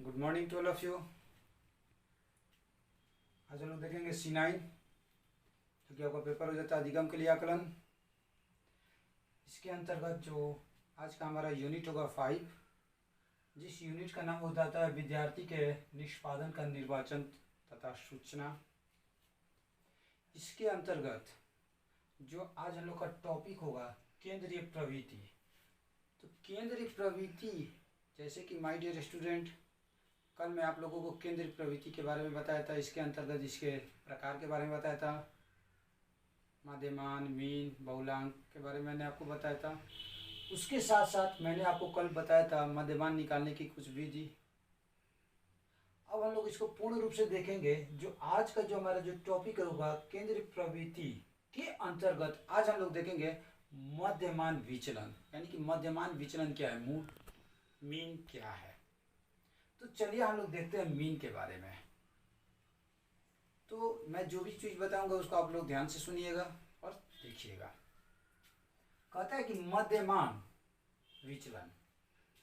Good morning to all of you. आज हम लोग देखेंगे C9 जो कि आपका पेपर हो जाता है अधिगम के लिए आकलन। इसके अंतर्गत जो आज का हमारा यूनिट होगा 5, जिस यूनिट का नाम हो जाता है विद्यार्थी के निष्पादन का निर्वाचन तथा सूचना। इसके अंतर्गत जो आज हम लोग का टॉपिक होगा केंद्रीय प्रवृत्ति। तो केंद्रीय प्रवृत्ति जैसे कि माय डियर स्टूडेंट, कल मैं आप लोगों को केंद्रीय प्रवृत्ति के बारे में बताया था। इसके अंतर्गत इसके प्रकार के बारे में बताया था, मध्यमान, मीन, बहुलांक के बारे में मैंने आपको बताया था। उसके साथ साथ मैंने आपको कल बताया था मध्यमान निकालने की कुछ विधि। अब हम लोग इसको पूर्ण रूप से देखेंगे। जो आज का जो हमारा जो टॉपिक होगा केंद्रीय प्रवृत्ति के अंतर्गत आज हम लोग देखेंगे मध्यमान विचलन, यानी कि मध्यमान विचलन क्या है, मीन क्या है। तो चलिए हम लोग देखते हैं मीन के बारे में। तो मैं जो भी चीज बताऊंगा उसको आप लोग ध्यान से सुनिएगा और देखिएगा। कहता है कि मध्यमान विचलन।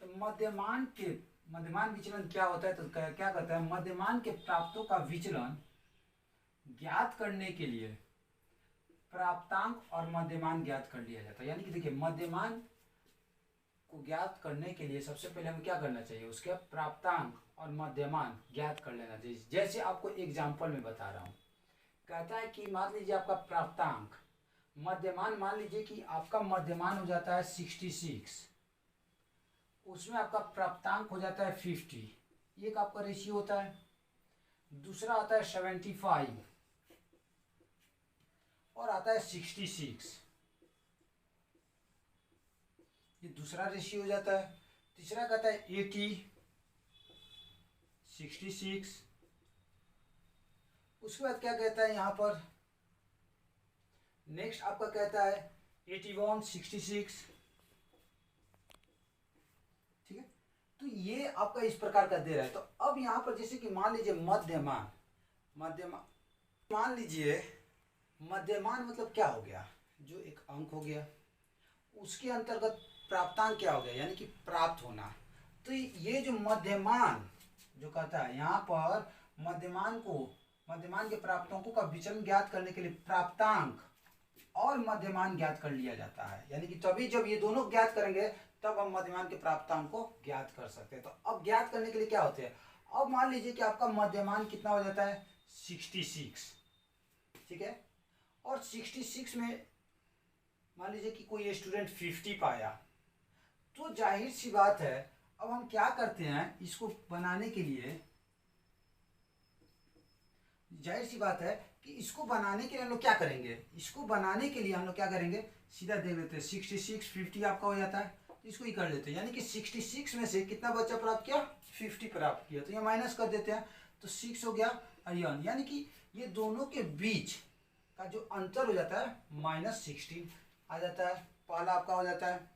तो मध्यमान विचलन क्या होता है, तो क्या कहता है, मध्यमान के प्राप्तों का विचलन ज्ञात करने के लिए प्राप्तांक और मध्यमान ज्ञात कर लिया जाता है। यानी कि देखिए, मध्यमान को ज्ञात करने के लिए सबसे पहले हमें क्या करना चाहिए, उसके प्राप्तांक और मध्यमान ज्ञात कर लेना चाहिए। जैसे आपको एग्जांपल में बता रहा हूं, कहता है कि मान लीजिए आपका प्राप्तांक, मध्यमान मान लीजिए कि आपका मध्यमान हो जाता है 66, उसमें आपका प्राप्तांक हो जाता है 50, एक आपका रेशियो होता है। दूसरा आता है 75 और आता है 66, ये दूसरा रेशियो हो जाता है। तीसरा कहता है 80, 66। उसके बाद क्या कहता है यहाँ पर, नेक्स्ट आपका कहता है 81, 66। ठीक है, तो ये आपका इस प्रकार का दे रहा है। तो अब यहाँ पर जैसे कि मान लीजिए मध्यमान मान लीजिए मध्यमान मतलब क्या हो गया, जो एक अंक हो गया, उसके अंतर्गत प्राप्तांक क्या हो गया, यानी कि प्राप्त होना। तो ये जो मध्यमान जो कहता है यहाँ पर, मध्यमान के प्राप्तांकों का विचलन ज्ञात करने के लिए प्राप्तांक और मध्यमान ज्ञात कर लिया जाता है। यानी कि तभी जब ये दोनों ज्ञात करेंगे तब हम मध्यमान के प्राप्तांक को ज्ञात कर सकते हैं। तो अब ज्ञात करने के लिए क्या होते हैं, अब मान लीजिए कि आपका मध्यमान कितना हो जाता है 66, ठीक है, और 66 में मान लीजिए कि कोई स्टूडेंट 50 पाया, तो जाहिर सी बात है अब हम क्या करते हैं, इसको बनाने के लिए जाहिर सी बात है कि इसको बनाने के लिए हम लोग क्या करेंगे, इसको बनाने के लिए हम लोग क्या करेंगे, सीधा देख लेते हैं 66, 50 आपका हो जाता है, तो इसको ही कर लेते हैं। यानी कि 66 में से कितना बच्चा प्राप्त किया, 50 प्राप्त किया, तो ये माइनस कर देते हैं, तो 6 हो गया और यानी कि ये दोनों के बीच का जो अंतर हो जाता है -16 आ जाता है, पहला आपका हो जाता है।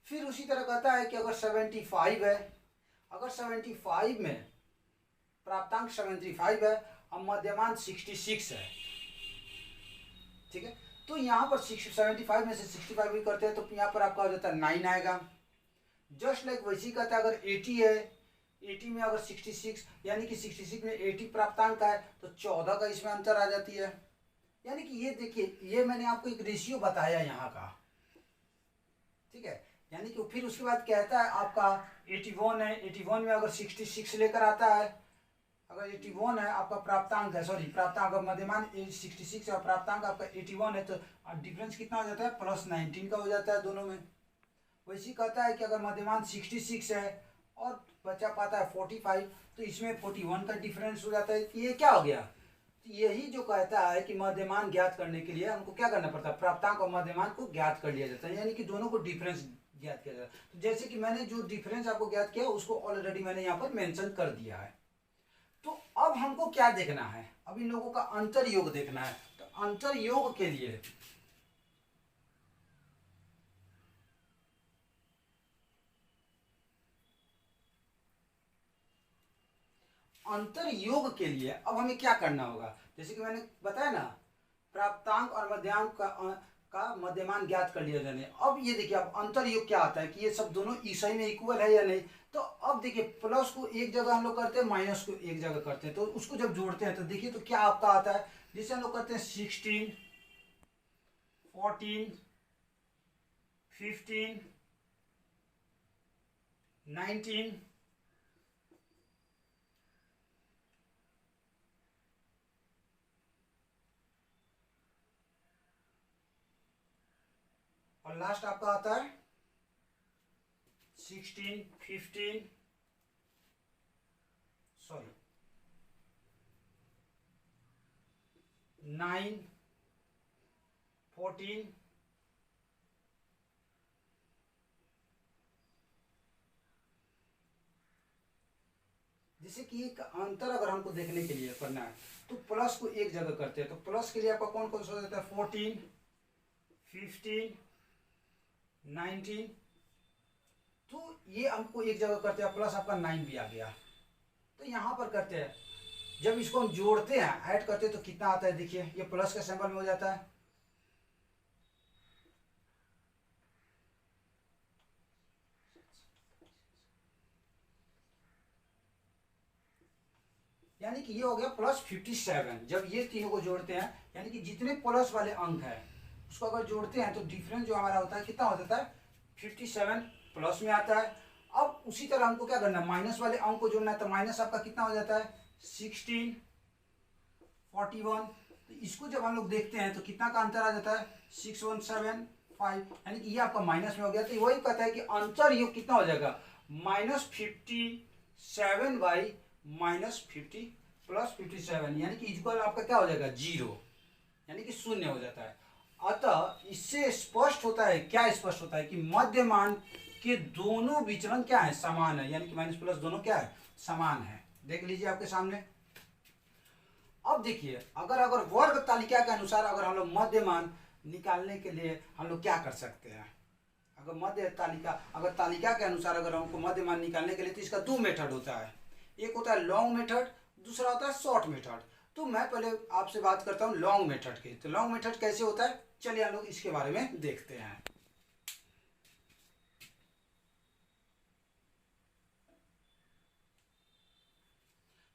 फिर उसी तरह कहता है कि अगर 75 है, अगर 75 में प्राप्तांक 75 है और मध्यमान 66 है, ठीक है, तो यहाँ पर 75 में से 65 भी करते हैं तो यहाँ पर आपका हो जाता है 9 आएगा। जस्ट लाइक वैसे कहता है अगर 80 है, 80 में अगर 66, यानी कि 66 में 80 प्राप्तांक है तो 14 का इसमें अंतर आ जाती है। यानी कि ये देखिए, ये मैंने आपको एक रेशियो बताया यहाँ का, ठीक है। यानी कि फिर उसके बाद कहता है आपका 81 है, 81 में अगर 66 लेकर आता है, अगर 81 है आपका प्राप्तांक है, सॉरी प्राप्तांक, मध्यमान 66 है और प्राप्तांक आपका 81 है, तो डिफरेंस कितना हो जाता है, +19 का हो जाता है दोनों में। वैसे कहता है कि अगर मध्यमान 66 है और बच्चा पाता है 45, तो इसमें 41 का डिफरेंस हो जाता है। ये क्या हो गया, तो यही जो कहता है कि मध्यमान ज्ञात करने के लिए हमको क्या करना पड़ता है, प्राप्तांक और मध्यमान को ज्ञात कर लिया जाता है, यानी कि दोनों को डिफरेंस ज्ञात किया जाता है। तो जैसे कि मैंने जो डिफरेंस आपको ज्ञात किया उसको ऑलरेडी मैंने यहाँ पर मेंशन कर दिया है। तो अब हमको क्या देखना है, अब इन लोगों का अंतर योग देखना है। तो अंतर योग के लिए अब हमें क्या करना होगा, जैसे कि मैंने बताया ना, प्राप्तांक और मध्यांक का का मध्यमान ज्ञात कर लिया जाने। अब ये देखिए अब अंतर योग क्या आता है कि ये सब दोनों सही में इक्वल है या नहीं। तो अब देखिए प्लस को एक जगह हम लोग करते हैं, माइनस को एक जगह करते हैं, तो उसको जब जोड़ते हैं तो देखिए तो क्या आपका आता है, जिसे हम लोग करते हैं 16, 14, 15, 19, और लास्ट आपका आता है 16, 15, सॉरी 9, 14, जैसे कि एक अंतर अगर हमको देखने के लिए करना है तो प्लस को एक जगह करते हैं, तो प्लस के लिए आपका कौन कौन सा हो जाता है 14, 15, 19, तो ये हमको एक जगह करते हैं, प्लस आपका 9 भी आ गया। तो यहाँ पर करते हैं जब इसको हम जोड़ते हैं ऐड करते हैं तो कितना आता है, देखिए ये प्लस का सिंबल में हो जाता है, यानी कि ये हो गया प्लस 57। जब ये तीनों को जोड़ते हैं यानी कि जितने प्लस वाले अंक है उसको अगर जोड़ते हैं तो डिफरेंस जो हमारा होता है कितना हो जाता है 57 प्लस में आता है। अब उसी तरह हमको क्या करना है, माइनस वाले अंक को जोड़ना है, तो माइनस आपका कितना हो जाता है 16, 41। तो इसको जब हम लोग देखते हैं तो कितना का अंतर आ जाता है 6175, यानी कि ये आपका माइनस में हो गया। तो वही कहता है कि अंतर योग कितना हो जाएगा -57 बाई -50 प्लस 57, यानी कि इक्वल आपका क्या हो जाएगा 0, यानी कि शून्य हो जाता है। अतः इससे स्पष्ट होता है, क्या स्पष्ट होता है कि मध्यमान के दोनों विचलन क्या है, समान है, यानी कि माइनस प्लस दोनों क्या है, समान है। देख लीजिए आपके सामने। अब देखिए अगर वर्ग तालिका के अनुसार अगर हम लोग मध्यमान निकालने के लिए हम लोग क्या कर सकते हैं, अगर तालिका के अनुसार अगर हमको मध्यमान निकालने के लिए, तो इसका दो मेथड होता है, एक होता है लॉन्ग मेथड, दूसरा होता है शॉर्ट मेथड। तो मैं पहले आपसे बात करता हूँ लॉन्ग मेथड की। तो लॉन्ग मेथड कैसे होता है, चलिए हम लोग इसके बारे में देखते हैं।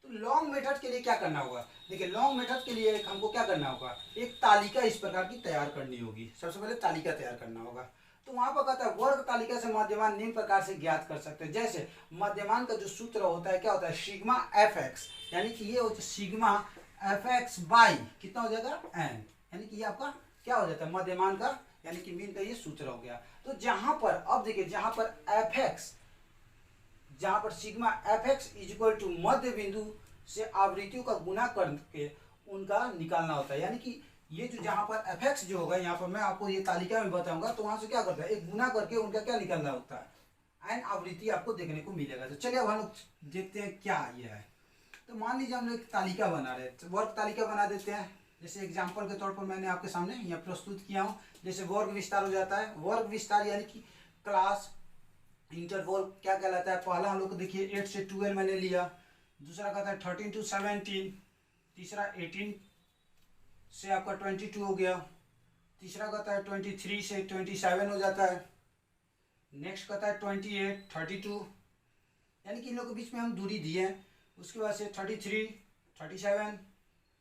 तो लॉन्ग मेथड के लिए क्या करना होगा, देखिए लॉन्ग मेथड के लिए हमको क्या करना होगा, एक तालिका इस प्रकार की तैयार करनी होगी। सबसे पहले तालिका तैयार करना होगा। तो वहां पर कहता है वर्ग तालिका से मध्यमान निम्न प्रकार से ज्ञात कर सकते हैं। जैसे मध्यमान का जो सूत्र होता है क्या होता है, सिग्मा एफ एक्स, यानी कि ये होता है सिग्मा एफ एक्स बाई कितना हो जाएगा एन, यानी कि ये आपका क्या हो जाता है मध्यमान का, यानी कि मीन का ये सूत्र हो गया। तो जहां पर अब देखिए जहां पर एफ एक्स, जहां पर sigma F X is equal to मध्य बिंदु से आवृत्तियों का गुना करके उनका निकालना होता है, यानी कि ये जो जहां पर एफ एक्स जो होगा, यहाँ पर मैं आपको ये तालिका में बताऊंगा, तो वहां से क्या करता है एक गुना करके उनका क्या निकालना होता है, एन आवृत्ति आपको देखने को मिलेगा। तो चलिए अब हम लोग देखते हैं क्या ये है। तो मान लीजिए हम लोग एक तालिका बना रहे हैं, तो वर्ग तालिका बना देते हैं। जैसे एग्जाम्पल के तौर पर मैंने आपके सामने यहाँ प्रस्तुत किया हूँ। जैसे वर्ग विस्तार हो जाता है, वर्ग विस्तार यानी कि क्लास इंटरवल क्या कहलाता है, पहला हम लोग को देखिए 8 से 12 मैंने लिया, दूसरा कहता है 13 to 17, तीसरा 18 से आपका 22 हो गया, तीसरा कहता है 23 से 27 हो जाता है, नेक्स्ट कहता है 28, 32, यानी कि इन लोगों के बीच में हम दूरी दिए हैं। उसके बाद से 33, 37,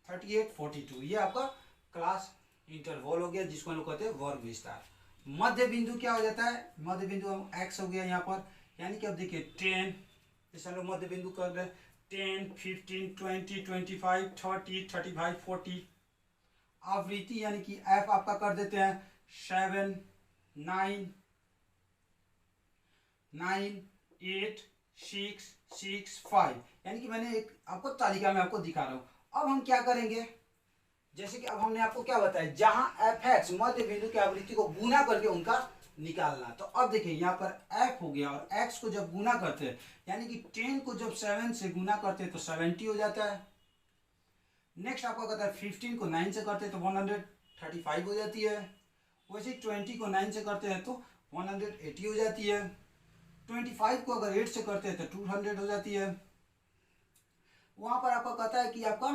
38, 42, ये आपका क्लास इंटरवल हो गया, जिसको हम लोग कहते हैं वर्ग विस्तार। मध्य बिंदु क्या हो जाता है, मध्य बिंदु हम एक्स हो गया यहाँ पर, यानी कि अब देखिए 10, जैसे हम लोग मध्य बिंदु कर रहे हैं 10, 15, 20, 25, 30, 35, 40। आवृत्ति यानी कि एफ आपका कर देते हैं 7, 9, 8, 6, 6, 5, यानी कि मैंने एक आपको तालिका में आपको दिखा रहा हूँ। अब हम क्या करेंगे, जैसे कि अब हमने आपको क्या बताया, जहां एफ एक्स मध्य बिंदु की आवृत्ति को गुना करके उनका निकालना। तो अब देखिए यहाँ पर एफ हो गया और एक्स को जब गुना करते हैं, यानी कि 10 को जब 7 से गुना करते हैं तो 70 हो जाता है। नेक्स्ट आपको कहता है 15 को 9 से करते हैं तो 135 हो जाती है। वैसे 20 को 9 से करते हैं तो 180 हो जाती है। 25 को अगर 8 से करते हैं तो 200 हो जाती है। वहां पर आपका कहता है कि आपका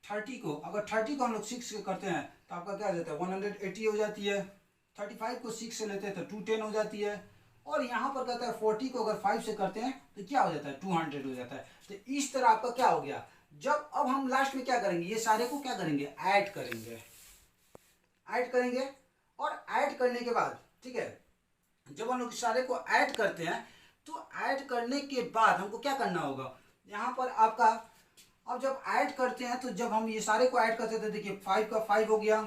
30 को अगर 30 को हम लोग 6 से करते हैं तो आपका क्या हो जाता है 180 हो जाती है। 35 को 6 से लेते हैं तो 210 हो जाती है। और यहाँ पर कहता है 40 को अगर 5 से करते हैं तो क्या हो जाता है 200 हो जाता है। तो इस तरह आपका क्या हो गया। जब अब हम लास्ट में क्या करेंगे, ये सारे को क्या करेंगे, ऐड करेंगे। ऐड करेंगे और ऐड करने के बाद ठीक है, जब हम लोग सारे को ऐड करते हैं तो ऐड करने के बाद हमको क्या करना होगा, यहाँ पर आपका अब जब ऐड करते हैं तो जब हम ये सारे को ऐड करते हैं तो देखिए 5 का 5 हो गया,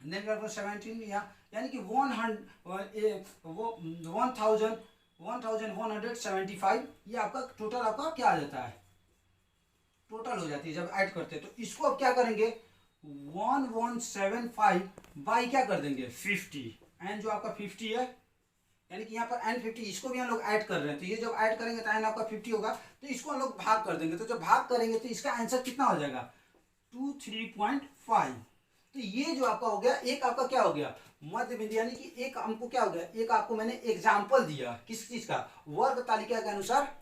देन 17 यानी कि 1175 ये आपका टोटल आपका क्या आ जाता है, टोटल हो जाती है जब ऐड करते हैं। तो इसको अब क्या करेंगे 1175 बाई क्या कर देंगे 50, एन जो आपका 50 है, यानी कि यहाँ पर एन 50 इसको भी हम लोग ऐड कर रहे हैं। तो ये जब ऐड करेंगे तो एन आपका 50 होगा, तो इसको हम लोग भाग कर देंगे। तो जब भाग करेंगे तो इसका आंसर कितना हो जाएगा 23.5। तो ये जो आपका हो गया, एक आपका क्या हो गया मध्य बिंदु, यानी कि एक हमको क्या हो गया, एक आपको मैंने एग्जाम्पल दिया किस चीज का, वर्ग तालिका के अनुसार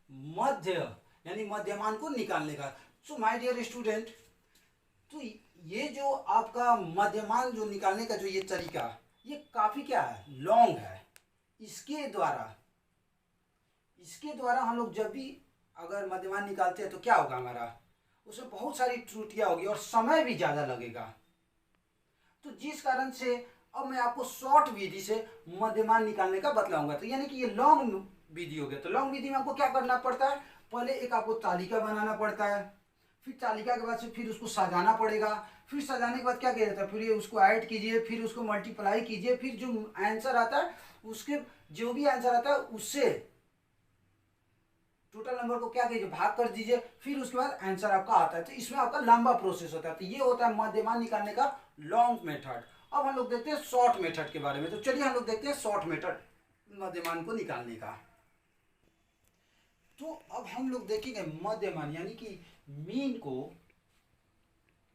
मध्य यानी मध्यमान को निकालने का। सो माय डियर स्टूडेंट, तो ये जो आपका मध्यमान जो निकालने का जो ये तरीका, ये काफी क्या है लॉन्ग है। इसके द्वारा हम लोग जब भी अगर मध्यमान निकालते हैं तो क्या होगा हमारा, उसमें बहुत सारी त्रुटियां होगी और समय भी ज्यादा लगेगा। तो जिस कारण से अब मैं आपको शॉर्ट विधि से मध्यमान निकालने का बतलाऊंगा। तो यानी कि ये लॉन्ग विधि हो गया। तो लॉन्ग विधि में आपको क्या करना पड़ता है, पहले एक आपको तालिका बनाना पड़ता है, फिर तालिका के बाद से फिर उसको सजाना पड़ेगा, फिर सजाने के बाद क्या किया जाता है, फिर ये उसको ऐड कीजिए, फिर उसको मल्टीप्लाई कीजिए, फिर जो आंसर आता है उसके जो भी आंसर आता है उससे टोटल नंबर को क्या कीजिए भाग कर दीजिए, फिर उसके बाद आंसर आपका आता है। तो इसमें आपका लंबा प्रोसेस होता है। तो ये होता है मध्यमान निकालने का लॉन्ग मेथड। अब हम लोग देखते हैं शॉर्ट मेथड के बारे में। तो चलिए हम लोग देखते हैं शॉर्ट मेथड मध्यमान को निकालने का। तो अब हम लोग देखेंगे मध्यमान यानी कि मीन को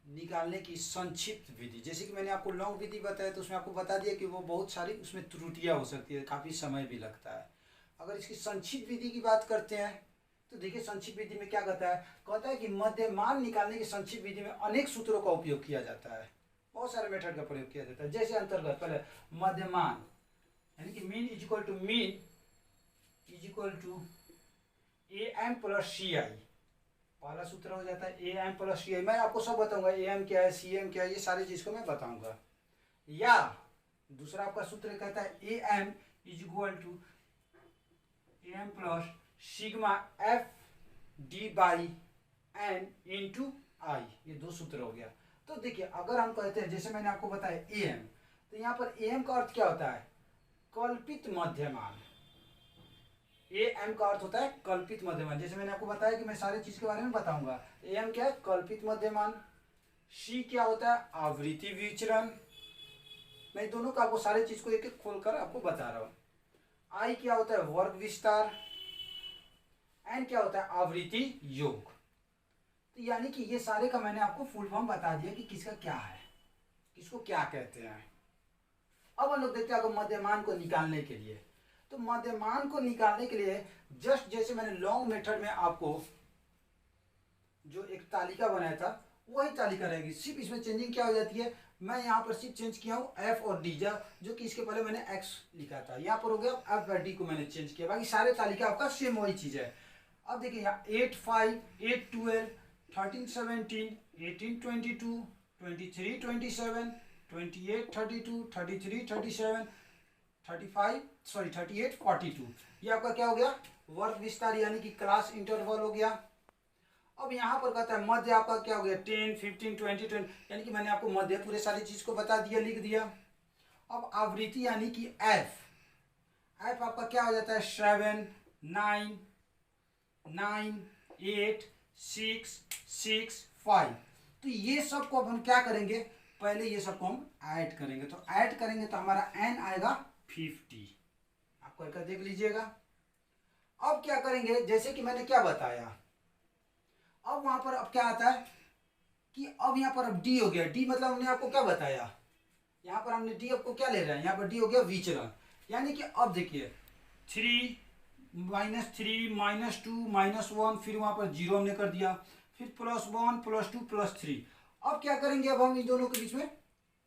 निकालने की संक्षिप्त विधि। जैसे कि मैंने आपको लॉन्ग विधि बताया तो उसमें आपको बता दिया कि वो बहुत सारी उसमें त्रुटियां हो सकती है, काफ़ी समय भी लगता है। अगर इसकी संक्षिप्त विधि की बात करते हैं तो देखिए संक्षिप्त विधि में क्या कहता है कि मध्यमान निकालने की संक्षिप्त विधि में अनेक सूत्रों का उपयोग किया जाता है, बहुत सारे मेथड का प्रयोग किया जाता है। जैसे अंतर्गत पहले मध्यमान यानी कि mean is equal to A M plus C I, पहला सूत्र हो जाता है ए एम प्लस सी आई। मैं आपको सब बताऊंगा ए एम क्या है, सी एम क्या है, ये सारी चीज को मैं बताऊंगा। या दूसरा आपका सूत्र कहता है A M is equal to A M plus sigma F D by N into I, ये दो सूत्र हो गया। तो देखिए अगर हम कहते हैं जैसे मैंने आपको बताया ए एम, तो यहाँ पर ए एम का अर्थ क्या होता है कल्पित मध्यमान। ए एम का अर्थ होता है कल्पित मध्यमान। जैसे मैंने आपको बताया कि मैं सारी चीज के बारे में बताऊंगा। ए एम क्या है कल्पित मध्यमान, सी क्या होता है आवृत्ति विचरण, मैं दोनों का आपको सारी चीज को एक एक खोलकर आपको बता रहा हूं। आई क्या होता है वर्ग विस्तार, एन क्या होता है आवृत्ति योग। तो यानी कि ये सारे का मैंने आपको फुल फॉर्म बता दिया कि किसका क्या है, किसको क्या कहते हैं। अब हम लोग देखते हैं अगर मध्यमान को निकालने के लिए, तो मध्यमान को निकालने के लिए जस्ट जैसे मैंने लॉन्ग मेथड में आपको जो एक तालिका बनाया था वही तालिका रहेगी, सिर्फ इसमें चेंजिंग क्या हो जाती है, मैं यहाँ पर सिर्फ चेंज किया हूँ एफ और डी, जो कि इसके पहले मैंने एक्स लिखा था, यहाँ पर हो गया एफ और डी को मैंने चेंज किया, बाकी सारे तालिका आपका सेम वही चीज है। अब देखिए यहाँ 8 5 8 12 13 17 18 22 23 27 28 32 33 37 38 42, ये आपका क्या हो गया वर्ग विस्तार यानी कि क्लास इंटरवल हो गया। अब यहाँ पर कहता है मध्य आपका क्या हो गया 10 15 20 20, यानी कि मैंने आपको मध्य पूरे सारी चीज को बता दिया, लिख दिया। अब आवृत्ति यानी कि एफ आपका क्या हो जाता है 7 9 9 8 6 6 5। तो ये सब को अब हम क्या करेंगे, पहले ये सब को हम ऐड करेंगे। तो ऐड करेंगे तो हमारा एन आएगा 50, आपको एक देख लीजिएगा। अब क्या करेंगे जैसे कि मैंने क्या बताया, अब वहां पर अब क्या आता है कि अब यहाँ पर अब डी हो गया। डी मतलब हमने आपको क्या बताया, यहाँ पर हमने डी आपको क्या ले रहे हैं, यहाँ पर डी हो गया विचरण, यानी कि अब देखिए 3 -3 -2 -1, फिर वहां पर 0 हमने कर दिया, फिर +1 +2 +3। अब क्या करेंगे, अब हम इन दोनों के बीच में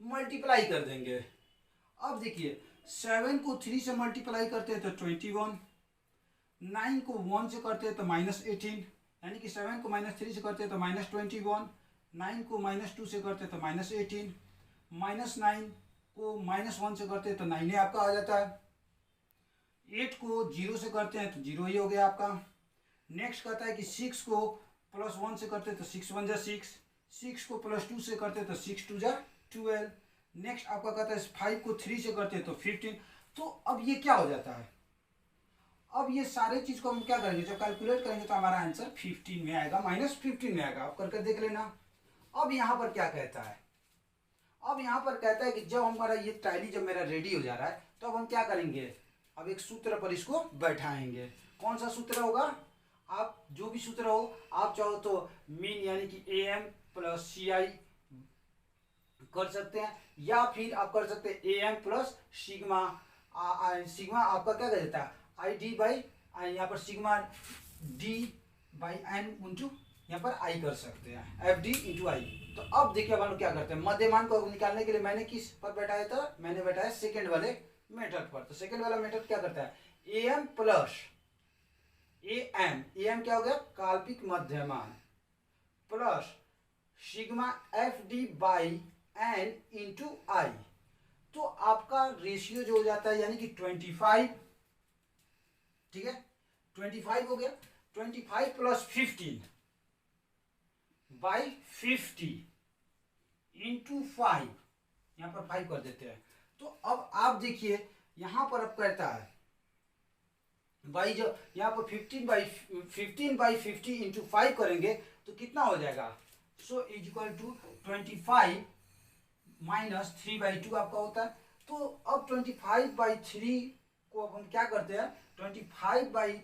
मल्टीप्लाई कर देंगे। अब देखिए 7 को 3 से मल्टीप्लाई करते हैं तो 21, 9 को 1 से करते हैं तो -18, यानी कि 7 को -3 से करते हैं तो -21, 9 को -2 से करते हैं तो -18, -9 को -1 से करते हैं तो 9 ही आपका आ जाता है। 8 को 0 से करते हैं तो 0 ही हो गया आपका। नेक्स्ट कहता है कि 6 को +1 से करते हैं तो 6 1 जा 6, 6 को +2 से करते हैं तो 6 2 जा 12। नेक्स्ट आपका कहता है 5 को 3 से करते हैं तो 15। तो अब ये क्या हो जाता है, अब ये सारे चीज को हम क्या करेंगे, जब कैलकुलेट करेंगे तो हमारा आंसर 15 में आएगा, -15 में आएगा। आप करके देख लेना। अब यहाँ पर क्या कहता है, अब यहाँ पर कहता है कि जब हमारा ये टैली जब मेरा रेडी हो जा रहा है तो अब हम क्या करेंगे, अब एक सूत्र पर इसको बैठाएंगे। कौन सा सूत्र होगा, आप जो भी सूत्र हो, आप चाहो तो मीन यानी कि AM + CI कर सकते हैं, या फिर आप कर सकते हैं AM + सिग्मा। सिग्मा आपका क्या कर देता है ID बाई, यहाँ पर सिग्मा D/N इंटू यहाँ पर I कर सकते हैं, FD इंटू I। तो अब देखिए हम लोग क्या करते हैं, मध्यमान को निकालने के लिए मैंने किस पर बैठाया था, मैंने बैठाया सेकेंड वाले मेथड पर। तो सेकेंड वाला मेथड क्या करता है, AM + AM क्या हो गया, काल्पनिक मध्यमान, plus sigma FD/N into I। तो आपका रेशियो जो हो जाता है यानी कि 25, ठीक है 25 हो गया। 25 + 15/50 इंटू 5, यहाँ पर 5 कर देते हैं। तो अब आप देखिए यहाँ पर अब कहता है भाई, जो यहाँ पर 15/50 इंटू 5 करेंगे तो कितना हो जाएगा, सो इक्वल टू 25 - 3/2 आपका होता है। तो अब 25/3 को अब हम क्या करते हैं, 25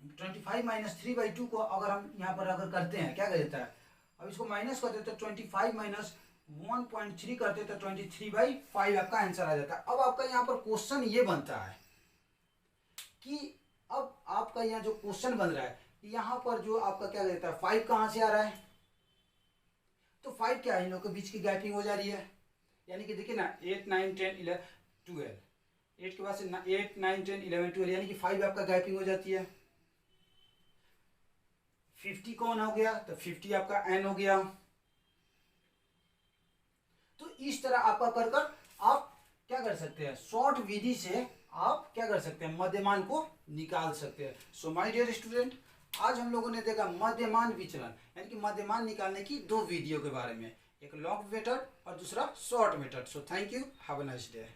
- 3/2 को अगर हम यहाँ पर अगर करते हैं क्या कर देता है, अब इसको माइनस करते तो 25 - 1.3 करते तो 23/5 आपका आंसर आ जाता है। अब आपका यहाँ पर क्वेश्चन ये बनता है कि अब आपका यहाँ जो क्वेश्चन बन रहा है, यहाँ पर जो आपका क्या कहता है 5 कहाँ से आ रहा है, तो 5 क्या है, इन लोगों के बीच की गैपिंग हो जा रही है, यानी कि देखिए ना 8 9 10 11 12, 8 के बाद से 8 9 10 11 12, यानी कि 5 आपका गैपिंग हो जाती है। 50 कौन हो गया, तो 50 आपका n हो गया। तो इस तरह आपका कर कर आप क्या कर सकते हैं, शॉर्ट विधि से आप क्या कर सकते हैं, मध्यमान को निकाल सकते हैं। सो माय डियर स्टूडेंट, आज हम लोगों ने देखा मध्यमान विचलन यानी कि मध्यमान निकालने की 2 विधियों के बारे में, एक लॉन्ग मेथड और दूसरा short method. So thank you, have a nice day.